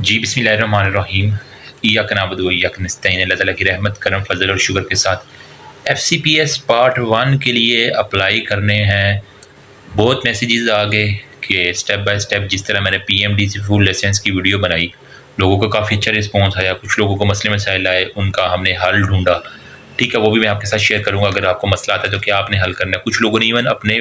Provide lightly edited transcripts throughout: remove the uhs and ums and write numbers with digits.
जी बिस्मिल्लाहिर्रहमानिर्रहीम। इय्याक नअबुदु व इय्याक नस्तईन। अल्लाह ताला की रहमत, करम, फजल और शुक्र के साथ FCPS पार्ट 1 के लिए अप्लाई करने हैं। बहुत मैसेजेस आ गए कि स्टेप बाय स्टेप जिस तरह मैंने PMDC फुल लाइसेंस की वीडियो बनाई, लोगों का काफ़ी अच्छा रिस्पॉन्स आया। कुछ लोगों को मसले मसाइल आए, उनका हमने हल ढूंढा। ठीक है, वो भी मैं आपके साथ शेयर करूँगा। अगर आपको मसला आता है तो क्या आपने हल करना है। कुछ लोगों ने इवन अपने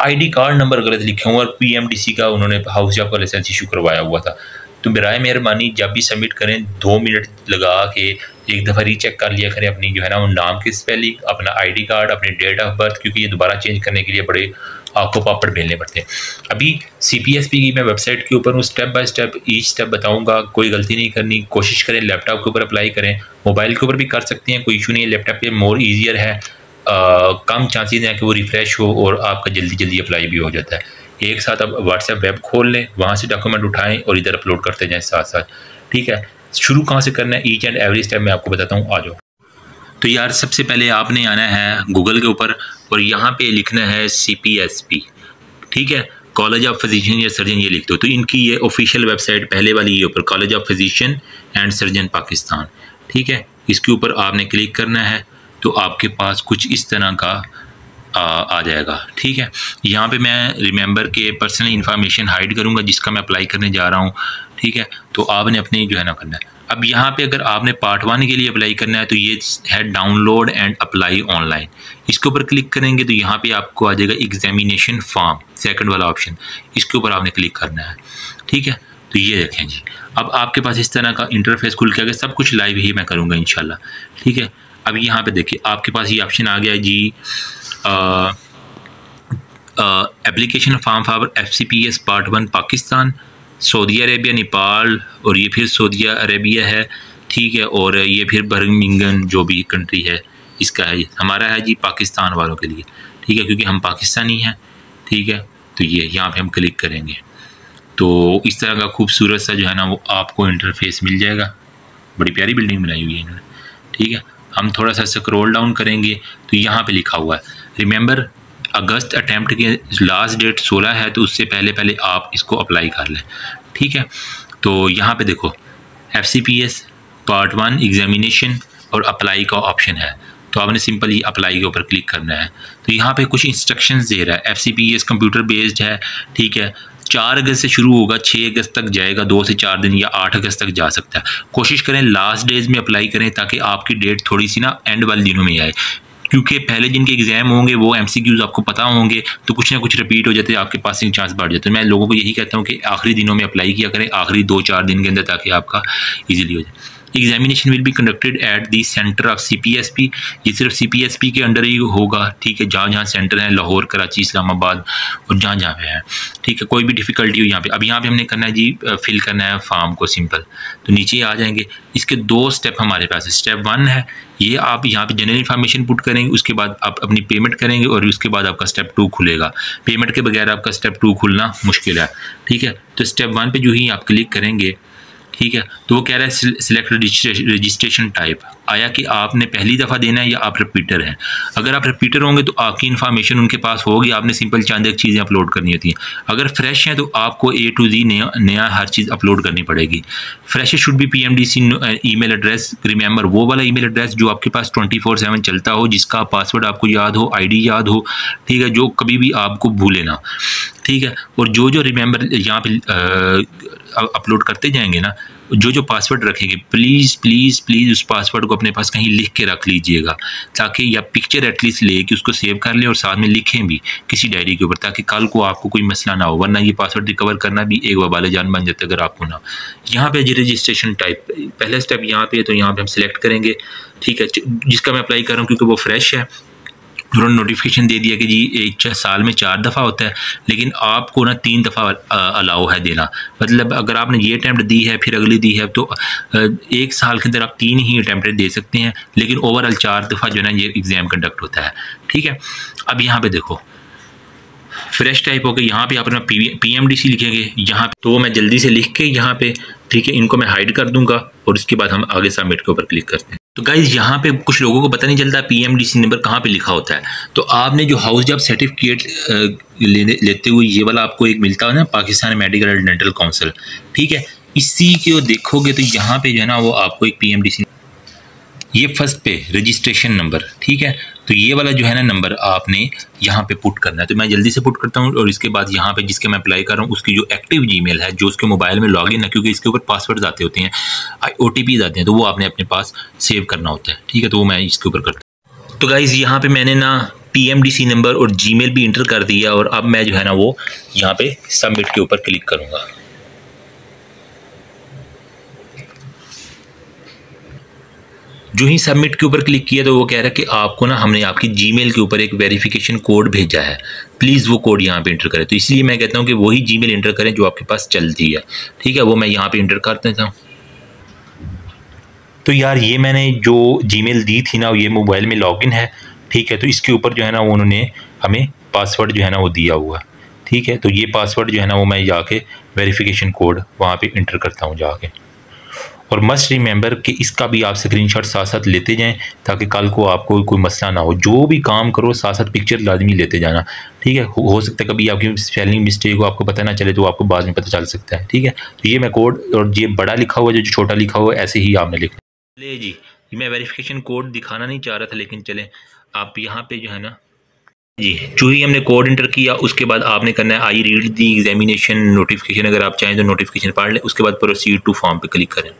ID कार्ड नंबर गलत लिखे हुए और PMDC का उन्होंने हाउस जॉब का लाइसेंस इशू करवाया हुआ था। तो बराए मेहरबानी जब भी सबमिट करें 2 मिनट लगा के एक दफ़ा रीचेक कर लिया करें अपनी जो है ना वो नाम की स्पेलिंग, अपना ID कार्ड, अपनी डेट ऑफ बर्थ, क्योंकि ये दोबारा चेंज करने के लिए बड़े आपको पापड़ बेलने पड़ते हैं। अभी CPSP की मैं वेबसाइट के ऊपर हूँ, step by step each step बताऊँगा। कोई गलती नहीं करनी, कोशिश करें लैपटॉप के ऊपर अप्लाई करें, मोबाइल के ऊपर भी कर सकते हैं, कोई इशू नहीं है। लैपटॉप पे मोर ईजियर है, कम चांसेस हैं कि वो रिफ़्रेश हो और आपका जल्दी जल्दी अप्लाई भी हो जाता है। एक साथ अब व्हाट्सएप वेब खोल लें, वहाँ से डॉक्यूमेंट उठाएं और इधर अपलोड करते जाएं साथ साथ। ठीक है, शुरू कहाँ से करना है, ईच एंड एवरी स्टेप मैं आपको बताता हूँ। आ जाओ। तो यार सबसे पहले आपने आना है गूगल के ऊपर और यहाँ पे लिखना है CPSP। ठीक है, कॉलेज ऑफ फिजिशियन या सर्जन ये लिख दो। तो इनकी ये ऑफिशियल वेबसाइट पहले वाली ये ऊपर, college of physician and surgeon Pakistan. ठीक है, इसके ऊपर आपने क्लिक करना है तो आपके पास कुछ इस तरह का आ जाएगा। ठीक है, यहाँ पे मैं रिमेंबर के पर्सनल इन्फॉर्मेशन हाइड करूँगा जिसका मैं अप्लाई करने जा रहा हूँ। ठीक है, तो आपने अपने जो है ना करना है। अब यहाँ पे अगर आपने पार्ट 1 के लिए अप्लाई करना है तो ये है डाउनलोड एंड अप्लाई ऑनलाइन। इसके ऊपर क्लिक करेंगे तो यहाँ पे आपको आ जाएगा एग्जामिनेशन फॉर्म, सेकंड वाला ऑप्शन, इसके ऊपर आपने क्लिक करना है। ठीक है, तो ये देखें जी, अब आपके पास इस तरह का इंटरफेस खुल के आ गया। सब कुछ लाइव ही मैं करूँगा इंशाल्लाह। ठीक है, अब यहाँ पे देखिए आपके पास ये ऑप्शन आ गया जी, application form for FCPS part 1 Pakistan, Saudi Arabia, Nepal और ये फिर सऊदी अरेबिया है। ठीक है, और ये फिर बर्मिंघम जो भी कंट्री है इसका है। हमारा है जी पाकिस्तान वालों के लिए। ठीक है, क्योंकि हम पाकिस्तानी हैं। ठीक है, तो ये यहाँ पे हम क्लिक करेंगे तो इस तरह का खूबसूरत सा जो है ना वो आपको इंटरफेस मिल जाएगा। बड़ी प्यारी बिल्डिंग बनाई हुई है इन्होंने। ठीक है, हम थोड़ा सा स्क्रॉल डाउन करेंगे तो यहाँ पे लिखा हुआ है रिमेंबर अगस्त अटैम्प्ट की लास्ट डेट 16 है, तो उससे पहले पहले आप इसको अप्लाई कर लें। ठीक है, तो यहाँ पे देखो FCPS पार्ट 1 एग्जामिनेशन और अप्लाई का ऑप्शन है। तो आपने सिंपली अप्लाई के ऊपर क्लिक करना है। तो यहाँ पे कुछ इंस्ट्रक्शंस दे रहा है। FCPS कंप्यूटर बेस्ड है। ठीक है, 4 अगस्त से शुरू होगा, 6 अगस्त तक जाएगा, 2 से 4 दिन या 8 अगस्त तक जा सकता है। कोशिश करें लास्ट डेज में अप्लाई करें ताकि आपकी डेट थोड़ी सी ना एंड वाले दिनों में आए, क्योंकि पहले जिनके एग्जाम होंगे वो MCQs आपको पता होंगे तो कुछ ना कुछ रिपीट हो जाते हैं, आपके पास चांस बढ़ जाते हैं। मैं लोगों को यही कहता हूँ कि आखिरी दिनों में अप्लाई किया करें, आखिरी 2-4 दिन के अंदर, ताकि आपका ईजिली हो जाए। Examination will be conducted at the centre of CPSP। ये सिर्फ CPSP के अंडर ही होगा। ठीक है, जहाँ जहाँ सेंटर है, लाहौर, कराची, इस्लामाबाद और जहाँ जहाँ पे है। ठीक है, कोई भी डिफ़िकल्टी हो यहाँ पे। अब यहाँ पे हमने करना है जी, फिल करना है फॉर्म को सिंपल। तो नीचे आ जाएंगे, इसके 2 स्टेप हमारे पास है। स्टेप 1 है ये, आप यहाँ पे जनरल इन्फॉर्मेशन पुट करेंगे, उसके बाद आप अपनी पेमेंट करेंगे और उसके बाद आपका स्टेप 2 खुलेगा। पेमेंट के बगैर आपका स्टेप 2 खुलना मुश्किल है। ठीक है, तो स्टेप 1 पे जो ही आप क्लिक करेंगे, ठीक है, तो वो कह रहा है सिलेक्ट रजिस्ट्रेशन टाइप। आया कि आपने पहली दफ़ा देना है या आप रिपीटर हैं। अगर आप रिपीटर होंगे तो आपकी इन्फॉर्मेशन उनके पास होगी, आपने सिंपल चंद एक चीज़ें अपलोड करनी होती हैं। अगर फ्रेश हैं तो आपको A to Z नया हर चीज़ अपलोड करनी पड़ेगी। फ्रेश शुड भी PMDC ईमेल एड्रेस, रिमेंबर वो वाला ईमेल एड्रेस जो आपके पास 24/7 चलता हो, जिसका पासवर्ड आपको याद हो, ID याद हो। ठीक है, जो कभी भी आपको भूले ना। ठीक है, और जो रिमेंबर यहाँ पे अपलोड करते जाएंगे ना, जो पासवर्ड रखेंगे, प्लीज़ प्लीज़ प्लीज़ उस पासवर्ड को अपने पास कहीं लिख के रख लीजिएगा, ताकि या पिक्चर एटलीस्ट ले कि उसको सेव कर लें और साथ में लिखें भी किसी डायरी के ऊपर, ताकि कल को आपको कोई मसला ना हो। वरना ये पासवर्ड रिकवर करना भी एक वबाल जान बन जाता है अगर आपको ना। यहाँ पे जी रजिस्ट्रेशन टाइप, पहला स्टेप यहाँ पे, तो यहाँ पे हम सिलेक्ट करेंगे। ठीक है, जिसका मैं अप्लाई कर रहा हूँ क्योंकि वो फ्रेश है। उन्होंने नोटिफिकेशन दे दिया कि जी एक साल में 4 दफ़ा होता है, लेकिन आपको ना 3 दफ़ा अलाउ है देना। मतलब अगर आपने ये अटैम्प्ट दी है फिर अगली दी है तो 1 साल के अंदर आप 3 ही अटैम्प्ट दे सकते हैं, लेकिन ओवरऑल 4 दफ़ा जो है ना ये एग्ज़ाम कंडक्ट होता है। ठीक है, अब यहाँ पे देखो फ्रेश टाइप हो गया। यहाँ पे आप अपना PMDC लिखेंगे यहाँ पे, तो मैं जल्दी से लिख के यहाँ पे, ठीक है, इनको मैं हाइड कर दूँगा और उसके बाद हम आगे सबमिट के ऊपर क्लिक करते हैं। तो गाइज यहाँ पे कुछ लोगों को पता नहीं चलता PMDC नंबर कहाँ पे लिखा होता है। तो आपने जो हाउस जॉब सर्टिफिकेट लेते हुए ये वाला आपको एक मिलता है ना, Pakistan medical and dental council, ठीक है, इसी को देखोगे तो यहाँ पे जो है ना वो आपको एक PMDC, ये फर्स्ट पे रजिस्ट्रेशन नंबर, ठीक है, तो ये वाला जो है ना नंबर आपने यहाँ पे पुट करना है। तो मैं जल्दी से पुट करता हूँ और इसके बाद यहाँ पे जिसके मैं अप्लाई कर रहा हूँ उसकी जो एक्टिव जीमेल है, जो उसके मोबाइल में लॉगिन है, क्योंकि इसके ऊपर पासवर्ड्स आते होते हैं, OTPs आते हैं, तो वो आपने अपने पास सेव करना होता है, ठीक है, तो वो मैं इसके ऊपर करता हूँ। तो गाइज़ यहाँ पे मैंने ना PMDC नंबर और जीमेल भी इंटर कर दिया और अब मैं जो है ना वो यहाँ पे सबमिट के ऊपर क्लिक करूँगा। जो ही सबमिट के ऊपर क्लिक किया तो वो कह रहा है कि आपको ना हमने आपकी जीमेल के ऊपर एक वेरिफिकेशन कोड भेजा है, प्लीज़ वो कोड यहाँ पे इंटर करें। तो इसलिए मैं कहता हूँ कि वही जीमेल इंटर करें जो आपके पास चलती है, ठीक है, वो मैं यहाँ पे इंटर कर देता हूँ। तो यार ये मैंने जो जीमेल दी थी ना ये मोबाइल में लॉगिन है, ठीक है, तो इसके ऊपर जो है ना उन्होंने हमें पासवर्ड जो है ना वो दिया हुआ, ठीक है, तो ये पासवर्ड जो है ना वो मैं जाके वेरिफिकेशन कोड वहाँ पे इंटर करता हूँ जाके। और मस्ट रिमेंबर कि इसका भी आप स्क्रीनशॉट साथ साथ लेते जाएं ताकि कल को आपको कोई मसला ना हो। जो भी काम करो साथ साथ पिक्चर लाजमी लेते जाना, ठीक है, हो सकता है कभी आपकी स्पेलिंग मिस्टेक हो, आपको पता ना चले तो आपको बाद में पता चल सकता है, ठीक है। तो ये मैं कोड और ये बड़ा लिखा हुआ जो छोटा लिखा हुआ ऐसे ही आपने लिखना। ले जी, मैं वेरिफिकेशन कोड दिखाना नहीं चाह रहा था, लेकिन चलें आप यहाँ पे जो है ना जी, जो ही हमने कोड इंटर किया उसके बाद आपने करना है I read the examination notification, अगर आप चाहें तो नोटिफिकेशन पढ़ लें, उसके बाद प्रोसीड टू फॉर्म पे क्लिक करें।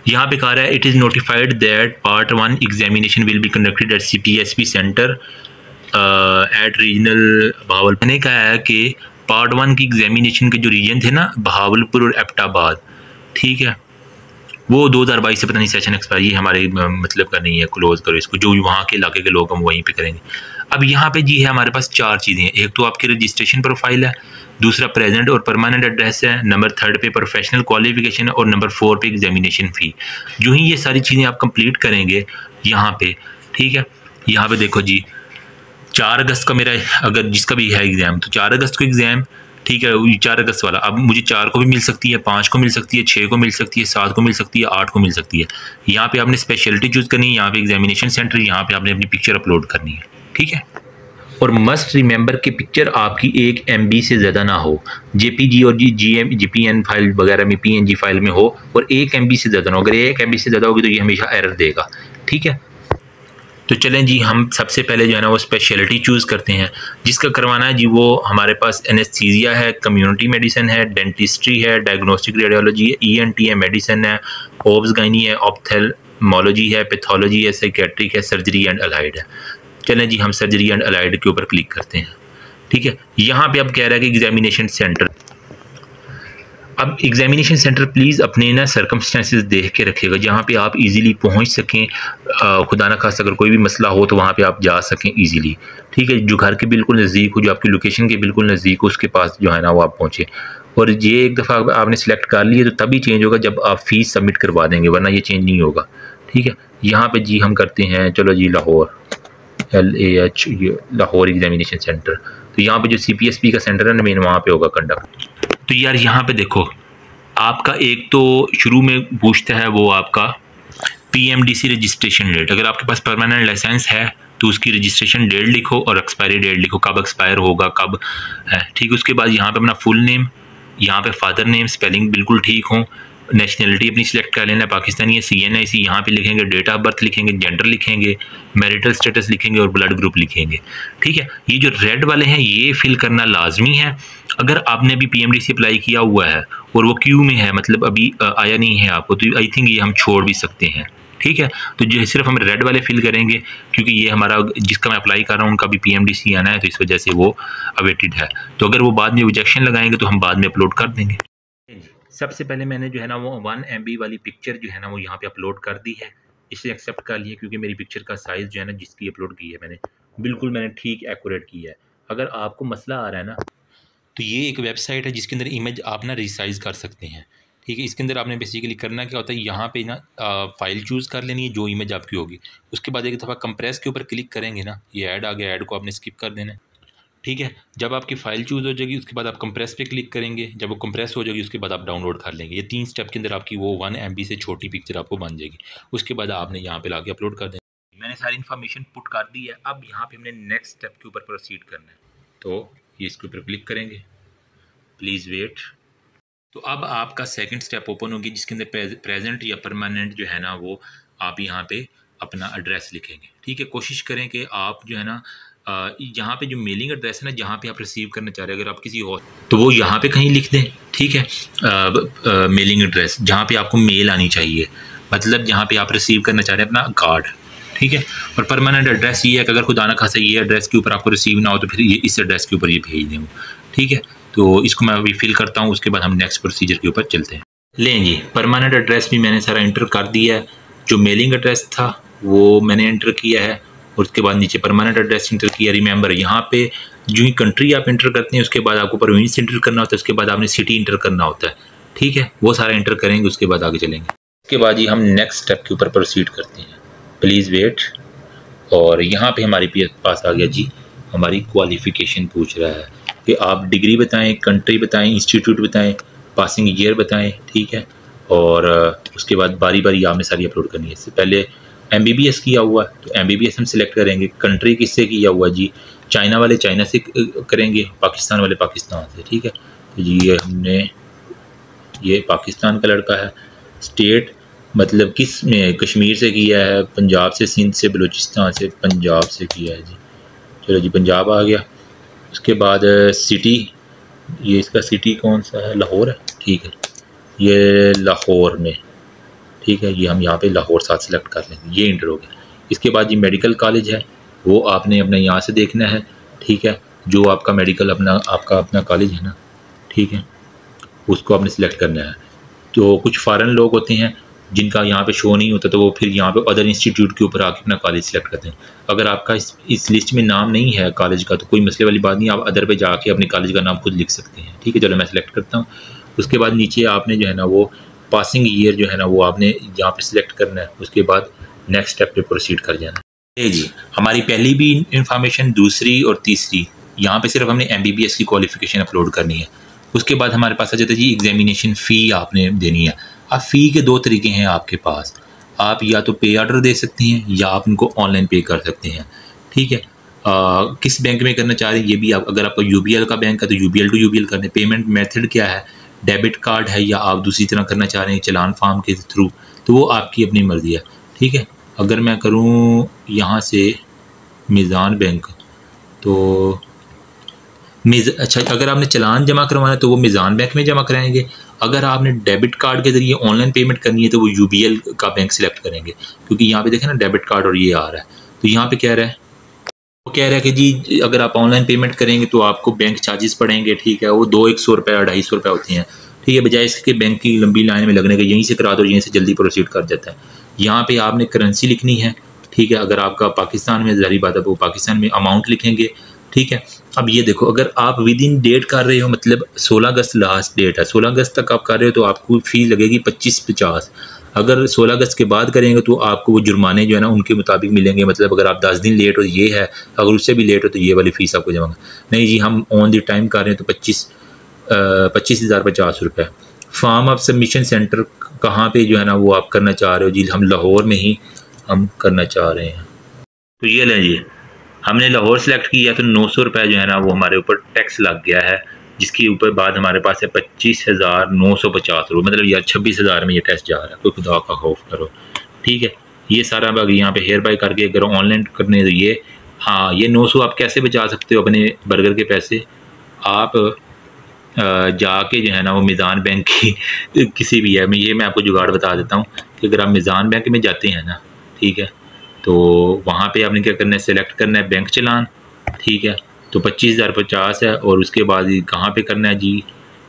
यहाँ पे कहा रहा है it is notified that part 1 examination will be conducted at CPSP centre at regional Bahawalpur. मैंने कहा है कि पार्ट 1 की एग्जामिनेशन के जो रीजन थे ना बहावलपुर और एबटाबाद, ठीक है, वो 2022 से पता नहीं सेशन एक्सपायर, ये हमारे मतलब का नहीं है, क्लोज करो इसको, जो वहाँ के इलाके के लोग हम वहीं पे करेंगे। अब यहाँ पे जी है हमारे पास 4 चीज़ें हैं, एक तो आपकी रजिस्ट्रेशन प्रोफाइल है, दूसरा प्रेजेंट और परमानेंट एड्रेस है, नंबर 3 पे प्रोफेशनल क्वालिफिकेशन है और नंबर 4 पे एग्जामिनेशन फ़ी। जो ही ये सारी चीज़ें आप कंप्लीट करेंगे यहाँ पे, ठीक है, यहाँ पे देखो जी 4 अगस्त का मेरा अगर जिसका भी है एग्ज़ाम तो 4 अगस्त को एग्ज़ाम, ठीक है, 4 अगस्त वाला। अब मुझे 4 को भी मिल सकती है, 5 को मिल सकती है, 6 को मिल सकती है, 7 को मिल सकती है, 8 को मिल सकती है। यहाँ पे आपने स्पेशलिटी चूज़ करनी है, यहाँ पे एग्जामिनेशन सेंटर, यहाँ पे आपने अपनी पिक्चर अपलोड करनी है, ठीक है। और मस्ट रिमेंबर कि पिक्चर आपकी 1 MB से ज़्यादा ना हो, JPG और GPN फाइल वगैरह में PNG फाइल में हो, और 1 MB से ज़्यादा ना हो। अगर 1 MB से ज़्यादा होगी तो ये हमेशा एरर देगा, ठीक है। तो चलें जी, हम सबसे पहले जो है ना वो स्पेशलिटी चूज़ करते हैं। जिसका करवाना है जी वो हमारे पास एनेस्थीसिया है, कम्युनिटी मेडिसिन है, डेंटिस्ट्री है, डायग्नोस्टिक रेडियोलॉजी है, ENT है, मेडिसिन है, ओब्स गाइनी है, ऑप्थेल्मोलॉजी है, पैथोलॉजी है, साइकेट्रिक है, सर्जरी एंड अलाइड है। चलें जी, हम सर्जरी एंड अलाइड के ऊपर क्लिक करते हैं, ठीक है। यहाँ पे अब कह रहा है कि एग्जामिनेशन सेंटर। अब एग्जामिनेशन सेंटर प्लीज़ अपने ना सर्कमस्टेंसेस देख के रखिएगा जहाँ पे आप इजीली पहुँच सकें, खुदा ना खास अगर कोई भी मसला हो तो वहाँ पे आप जा सकें इजीली, ठीक है। जो घर के बिल्कुल नज़दीक हो, जो आपकी लोकेशन के बिल्कुल नज़दीक हो, उसके पास जो है ना वो आप पहुँचे। और ये एक दफ़ा आपने सेलेक्ट कर लिया तो तभी चेंज होगा जब आप फ़ीस सबमिट करवा देंगे, वरना ये चेंज नहीं होगा, ठीक है। यहाँ पर जी हम करते हैं, चलो जी Lahore, LAH Lahore examination centre. तो यहाँ पे जो CPSP का सेंटर है ना मेन, वहाँ पे होगा कंडक्ट। तो यार यहाँ पे देखो आपका एक तो शुरू में पूछता है वो आपका PMDC रजिस्ट्रेशन डेट। अगर आपके पास परमानेंट लाइसेंस है तो उसकी रजिस्ट्रेशन डेट लिखो और एक्सपायरी डेट लिखो, कब एक्सपायर होगा कब है, ठीक है। उसके बाद यहाँ पे अपना फुल नेम, यहाँ पे फादर नेम स्पेलिंग बिल्कुल ठीक हो, नेशनलिटी अपनी सिलेक्ट कर लेना, पाकिस्तानी है, CNIC यहाँ पे लिखेंगे, डेट ऑफ बर्थ लिखेंगे, जेंडर लिखेंगे, मैरिटल स्टेटस लिखेंगे और ब्लड ग्रुप लिखेंगे, ठीक है। ये जो रेड वाले हैं ये फिल करना लाजमी है। अगर आपने अभी PMDC अप्लाई किया हुआ है और वो क्यू में है, मतलब अभी आया नहीं है आपको, तो आई थिंक ये हम छोड़ भी सकते हैं, ठीक है। तो जो सिर्फ हम रेड वाले फिल करेंगे क्योंकि ये हमारा जिसका मैं अप्लाई कर रहा हूँ उनका भी PMDC आना है, तो इस वजह से वो अवेटेड है। तो अगर वो बाद में ऑब्जेक्शन लगाएंगे तो हम बाद में अपलोड कर देंगे। सबसे पहले मैंने जो है ना वो 1 MB वाली पिक्चर जो है ना वो यहाँ पे अपलोड कर दी है, इसे एक्सेप्ट कर लिया क्योंकि मेरी पिक्चर का साइज़ जो है ना जिसकी अपलोड की है मैंने ठीक एक्यूरेट किया है। अगर आपको मसला आ रहा है ना तो ये एक वेबसाइट है जिसके अंदर इमेज आप ना रिसाइज़ कर सकते हैं, ठीक है। इसके अंदर आपने बेसिकली करना क्या होता है, यहाँ पे ना फ़ाइल चूज़ कर लेनी है जो इमेज आपकी होगी, उसके बाद एक दफ़ा कंप्रेस के ऊपर क्लिक करेंगे ना, ये ऐड आ गया, ऐड को आपने स्किप कर देना है, ठीक है। जब आपकी फ़ाइल चूज़ हो जाएगी उसके बाद आप कंप्रेस पे क्लिक करेंगे, जब वो कंप्रेस हो जाएगी उसके बाद आप डाउनलोड कर लेंगे। ये 3 स्टेप के अंदर आपकी वो 1 MB से छोटी पिक्चर आपको बन जाएगी। उसके बाद आपने यहाँ पे लाके अपलोड कर देना। मैंने सारी इन्फॉर्मेशन पुट कर दी है। अब यहाँ पे हमने नेक्स्ट स्टेप के ऊपर प्रोसीड करना है, तो ये इसके ऊपर क्लिक करेंगे, प्लीज़ वेट। तो अब आपका सेकंड स्टेप ओपन होगी जिसके अंदर प्रेजेंट या परमानेंट जो है ना वो आप यहाँ पे अपना एड्रेस लिखेंगे। ठीक है, कोशिश करें कि आप जो है ना यहाँ पे जो मेलिंग एड्रेस है ना जहाँ पे आप रिसीव करना चाह रहे हैं, अगर आप किसी और तो वो यहाँ पे कहीं लिख दें। ठीक है, मेलिंग एड्रेस जहाँ पे आपको मेल आनी चाहिए, मतलब जहाँ पे आप रिसीव करना चाह रहे हैं अपना कार्ड। ठीक है, और परमानेंट एड्रेस ये है कि अगर खुदा ना खासा ये एड्रेस के ऊपर आपको रिसीव ना हो तो फिर ये इस एड्रेस के ऊपर ये भेज दें। ठीक है, तो इसको मैं अभी फिल करता हूँ, उसके बाद हम नेक्स्ट प्रोसीजर के ऊपर चलते हैं। लें जी, परमानेंट एड्रेस भी मैंने सारा इंटर कर दिया है। जो मेलिंग एड्रेस था वो मैंने इंटर किया है और उसके बाद नीचे परमानेंट एड्रेस इंटर किया। रिमेंबर यहाँ पे जो ही कंट्री आप इंटर करते हैं उसके बाद आपको प्रोविंस इंटर करना होता है, उसके बाद आपने सिटी इंटर करना होता है। ठीक है, वो सारा इंटर करेंगे, उसके बाद आगे चलेंगे। उसके बाद ही हम नेक्स्ट स्टेप के ऊपर प्रोसीड करते हैं, प्लीज़ वेट। और यहाँ पे हमारे पास आ गया जी, हमारी क्वालिफ़िकेशन पूछ रहा है कि आप डिग्री बताएं, कंट्री बताएं, इंस्टीट्यूट बताएं, पासिंग ईयर बताएं। ठीक है, और उसके बाद बारी बारी आपने सारी अपलोड करनी है। इससे पहले MBBS किया हुआ है तो MBBS हम सिलेक्ट करेंगे। कंट्री किससे किया हुआ जी, चाइना वाले चाइना से करेंगे, पाकिस्तान वाले पाकिस्तान से। ठीक है, तो जी ये पाकिस्तान का लड़का है। स्टेट मतलब किस में, कश्मीर से किया है, पंजाब से, सिंध से, बलूचिस्तान से, पंजाब से किया है जी। चलो जी, पंजाब आ गया। उसके बाद सिटी, ये इसका सिटी कौन सा है, लाहौर है। ठीक है, ये लाहौर में। ठीक है, ये हम यहाँ पे लाहौर साथ सेलेक्ट कर लेंगे, ये इंटर हो गया। इसके बाद ये मेडिकल कॉलेज है, वो आपने अपने यहाँ से देखना है। ठीक है, जो आपका मेडिकल आपका अपना कॉलेज है ना, ठीक है, उसको आपने सेलेक्ट करना है। तो कुछ फ़ॉरेन लोग होते हैं जिनका यहाँ पे शो नहीं होता तो वो फिर यहाँ पे अदर इंस्टीट्यूट के ऊपर आके अपना कॉलेज सेलेक्ट करते हैं। अगर आपका इस लिस्ट में नाम नहीं है कॉलेज का तो कोई मसले वाली बात नहीं, आप अदर पे जाके अपने कॉलेज का नाम खुद लिख सकते हैं। ठीक है, चलो मैं सेलेक्ट करता हूँ। उसके बाद नीचे आपने जो है ना वो पासिंग ईयर जो है ना वो आपने यहाँ पे सिलेक्ट करना है। उसके बाद नेक्स्ट स्टेप पे प्रोसीड कर जाना है जी। हमारी पहली भी इंफॉर्मेशन, दूसरी और तीसरी, यहाँ पे सिर्फ हमने MBBS की क्वालिफिकेशन अपलोड करनी है। उसके बाद हमारे पास आ जाता है जी एग्जामिनेशन फ़ी आपने देनी है। अब फ़ी के 2 तरीके हैं आपके पास, आप या तो पे ऑर्डर दे सकते हैं या आप उनको ऑनलाइन पे कर सकते हैं। ठीक है, किस बैंक में करना चाह रहे हैं ये भी आप, अगर आपका UBL का बैंक है तो UBL टू UBL करने। पेमेंट मेथड क्या है, डेबिट कार्ड है या आप दूसरी तरह करना चाह रहे हैं चलान फार्म के थ्रू, तो वो आपकी अपनी मर्ज़ी है। ठीक है, अगर मैं करूँ यहाँ से मीज़ान बैंक तो अच्छा, अगर आपने चलान जमा करवाना है तो वो मीज़ान बैंक में जमा कराएंगे। अगर आपने डेबिट कार्ड के ज़रिए ऑनलाइन पेमेंट करनी है तो वो UBL का बैंक सिलेक्ट करेंगे, क्योंकि यहाँ पे देखें ना डेबिट कार्ड और ये आ रहा है। तो यहाँ पे कह रहा है, वो कह रहा है कि जी अगर आप ऑनलाइन पेमेंट करेंगे तो आपको बैंक चार्जेस पड़ेंगे। ठीक है, वो 200-100 रुपये और 250 रुपये होते हैं। ठीक है, बजाय इसके बैंक की लंबी लाइन में लगने के यहीं से करा दो, यहीं से जल्दी प्रोसीड कर जाता है। यहाँ पे आपने करेंसी लिखनी है। ठीक है, अगर आपका पाकिस्तान में, ज़ाहिर बात है वो पाकिस्तान में अमाउंट लिखेंगे। ठीक है, अब ये देखो, अगर आप विद इन डेट कर रहे हो, मतलब 16 अगस्त लास्ट डेट है, 16 अगस्त तक आप कर रहे हो तो आपको फ़ी लगेगी 25-50। अगर 16 अगस्त के बाद करेंगे तो आपको वो जुर्माने जो है ना उनके मुताबिक मिलेंगे। मतलब अगर आप 10 दिन लेट हो ये है, अगर उससे भी लेट हो तो ये वाली फ़ीस आपको जमा। नहीं जी, हम ऑन द टाइम कर रहे हैं तो 25,050 रुपये। फॉर्म ऑफ सबमिशन सेंटर कहाँ पे जो है ना वो आप करना चाह रहे हो जी, हम लाहौर में ही हम करना चाह रहे हैं। तो ये लें जी, हमने लाहौर सेलेक्ट किया तो 900 रुपये जो है ना वो हमारे ऊपर टैक्स लग गया है, जिसके ऊपर बाद हमारे पास है 25,950 रुपये। मतलब यार 26,000 में ये टैक्स जा रहा है, कोई खुदा का खौफ करो। ठीक है, ये सारा अगर यहाँ पे हेयर बाय करके अगर ऑनलाइन करने तो ये, हाँ, ये 900 आप कैसे बचा सकते हो अपने बर्गर के पैसे। आप जाके जो है ना वो मीज़ान बैंक की किसी भी है, मैं आपको जुगाड़ बता देता हूँ कि अगर आप मीज़ान बैंक में जाते हैं ना, ठीक है, तो वहाँ पे आपने क्या करना है, सेलेक्ट करना है बैंक चलान। ठीक है, तो 25,050 है। और उसके बाद ये कहाँ पे करना है जी,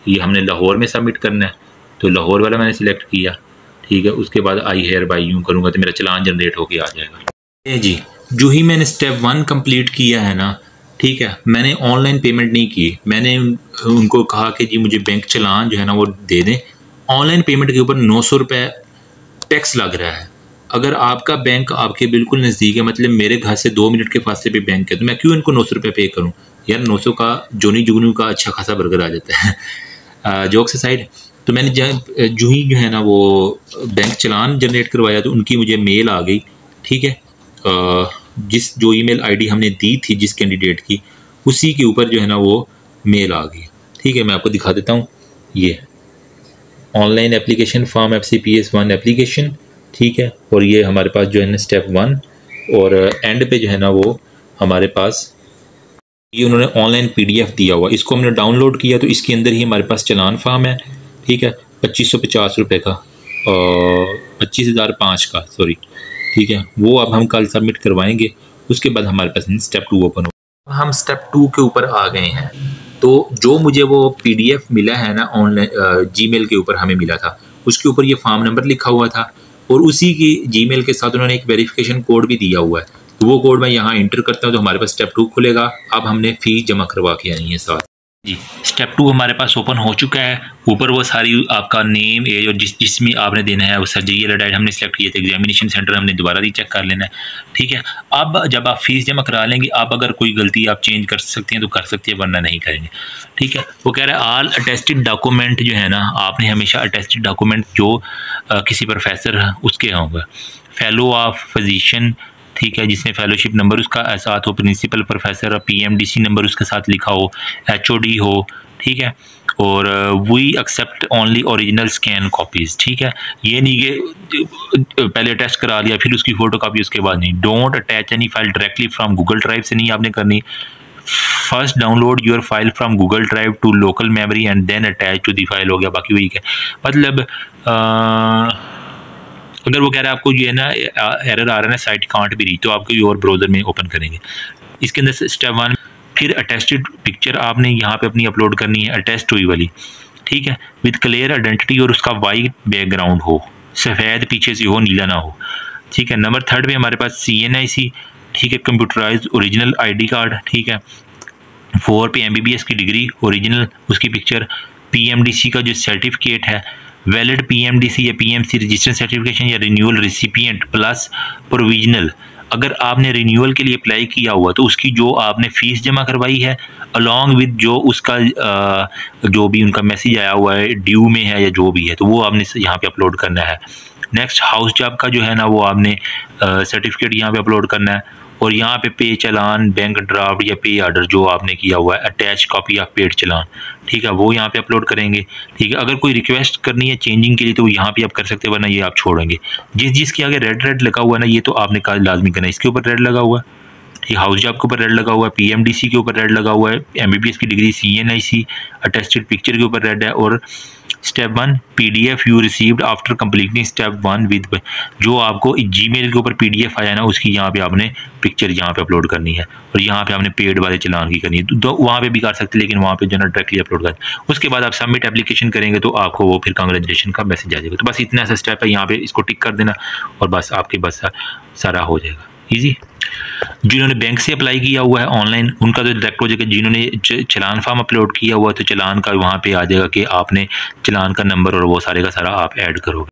ये हमने लाहौर में सबमिट करना है, तो लाहौर वाला मैंने सिलेक्ट किया। ठीक है, उसके बाद आई हेयर बाई यूँ करूँगा तो मेरा चलान जनरेट होके आ जाएगा। ये जी, जो ही मैंने स्टेप 1 कंप्लीट किया है ना, ठीक है, मैंने ऑनलाइन पेमेंट नहीं की। मैंने उनको कहा कि जी मुझे बैंक चलान जो है ना वो दे दें। ऑनलाइन पेमेंट के ऊपर 900 रुपये टैक्स लग रहा है। अगर आपका बैंक आपके बिल्कुल नज़दीक है, मतलब मेरे घर से 2 मिनट के फासले पे बैंक है, तो मैं क्यों इनको 900 रुपये पे करूँ। यार 900 का जोनी जुगनू का अच्छा खासा बर्गर आ जाता है। जोक्स असाइड, तो मैंने जो ही जो है ना वो बैंक चलान जनरेट करवाया तो उनकी मुझे मेल आ गई, ठीक है। जिस जो ईमेल आईडी हमने दी थी जिस कैंडिडेट की, उसी के ऊपर जो है ना वो मेल आ गई, ठीक है। मैं आपको दिखा देता हूँ, ये online application form FCPS 1 application, ठीक है। और ये हमारे पास जो है ना स्टेप 1, और एंड पे जो है ना वो हमारे पास ये उन्होंने ऑनलाइन PDF दिया हुआ, इसको हमने डाउनलोड किया तो इसके अंदर ही हमारे पास चलान फॉर्म है, ठीक है। 2550 रुपये का, 25,005 का, सॉरी, ठीक है। वो अब हम कल सबमिट करवाएंगे, उसके बाद हमारे पास स्टेप 2 ओपन हो। हम स्टेप 2 के ऊपर आ गए हैं। तो जो मुझे वो PDF मिला है ना ऑनलाइन जीमेल के ऊपर हमें मिला था, उसके ऊपर ये फॉर्म नंबर लिखा हुआ था और उसी की जीमेल के साथ उन्होंने एक वेरिफिकेशन कोड भी दिया हुआ है। तो वो कोड मैं यहाँ इंटर करता हूँ तो हमारे पास स्टेप 2 खुलेगा। अब हमने फ़ीस जमा करवा के आनी है साथ जी। स्टेप 2 हमारे पास ओपन हो चुका है। ऊपर वो सारी आपका नेम, एज और जिसमें आपने देना है वो सर्जरी वाला डाइट हमने सेलेक्ट किया था। एग्जामिनेशन सेंटर हमने दोबारा भी चेक कर लेना है, ठीक है। अब जब आप फीस जमा करा लेंगे, आप अगर कोई गलती आप चेंज कर सकते हैं तो कर सकते हैं, वरना नहीं करेंगे, ठीक है। वो कह रहा है ऑल अटेस्टेड डॉक्यूमेंट जो है ना, आपने हमेशा अटेस्टेड डॉक्यूमेंट जो किसी प्रोफेसर उसके होंगे, फेलो ऑफ फिजिशियन, ठीक है, जिसमें फेलोशिप नंबर उसका साथ हो, प्रिंसिपल प्रोफेसर और PMDC नंबर उसके साथ लिखा हो, HOD हो, ठीक है। और we accept only original scan copies, ठीक है। ये नहीं कि पहले टेस्ट करा लिया फिर उसकी फ़ोटो कापी उसके बाद नहीं। Don't attach any file directly from Google drive से नहीं आपने करनी। First download your file from Google drive to local memory and then attach to the file, हो गया। बाकी वही है, मतलब अगर वो कह रहा है आपको ये है ना एरर आ रहा है ना साइट कांट भी रही, तो आप कोई और ब्राउज़र में ओपन करेंगे। इसके अंदर स्टेप 1, फिर अटेस्टेड पिक्चर आपने यहाँ पे अपनी अपलोड करनी है, अटेस्ट हुई वाली, ठीक है, विद क्लियर आइडेंटिटी और उसका वाइट बैकग्राउंड हो, सफ़ेद पीछे से हो, नीला ना हो, ठीक है। नंबर 3 पे हमारे पास CNIC, ठीक है, कंप्यूटराइज ओरिजिनल ID कार्ड, ठीक है। 4 पे MBBS की डिग्री ओरिजिनल उसकी पिक्चर, PMDC का जो सर्टिफिकेट है, वैलिड PMDC या PMC रजिस्टर्ड सर्टिफिकेशन या रिन्यूअल रिसिपिएंट प्लस प्रोविजनल। अगर आपने रिन्यूअल के लिए अप्लाई किया हुआ तो उसकी जो आपने फ़ीस जमा करवाई है अलॉन्ग विद जो उसका जो भी उनका मैसेज आया हुआ है ड्यू में है या जो भी है, तो वो आपने यहाँ पे अपलोड करना है। नेक्स्ट हाउस जॉब का जो है ना वो आपने सर्टिफिकेट यहाँ पे अपलोड करना है। और यहाँ पे पे चलान, बैंक ड्राफ्ट या पे ऑर्डर जो आपने किया हुआ है, अटैच कॉपी ऑफ पेड चलान, ठीक है, वो यहाँ पे अपलोड करेंगे, ठीक है। अगर कोई रिक्वेस्ट करनी है चेंजिंग के लिए तो यहाँ पे आप कर सकते हैं, वरना ये आप छोड़ेंगे। जिसके आगे रेड लगा हुआ है ना, ये तो आपने कहा लाजमी करना है। इसके ऊपर रेड लगा हुआ है, ठीक, हाउस जॉब के ऊपर रेड लगा हुआ है, PMDC के ऊपर रेड लगा हुआ है, MBBS की डिग्री, CNIC अटेस्टेड पिक्चर के ऊपर रेड है। और step 1 PDF you received after completing step 1 with, जो आपको जीमेल के ऊपर PDF आया ना उसकी यहाँ पे आपने पिक्चर यहाँ पे अपलोड करनी है। और यहाँ पे आपने पेड वाले चलान की करनी है, तो वहाँ पे भी कर सकते हैं, लेकिन वहाँ पे जो है ना डायरेक्टली अपलोड कर। उसके बाद आप सबमिट एप्लीकेशन करेंगे तो आपको वो फिर कांग्रेचुलेशन का मैसेज आ जाएगा। तो बस इतना सा स्टेप है, यहाँ पे इसको टिक कर देना और बस आपके बस सारा हो जाएगा ईजी। जिन्होंने बैंक से अप्लाई किया हुआ है ऑनलाइन, उनका तो डायरेक्ट हो जाएगा। जिन्होंने चलान फॉर्म अपलोड किया हुआ है तो चलान का वहाँ पे आ जाएगा कि आपने चलान का नंबर और वो सारे का सारा आप ऐड करोगे।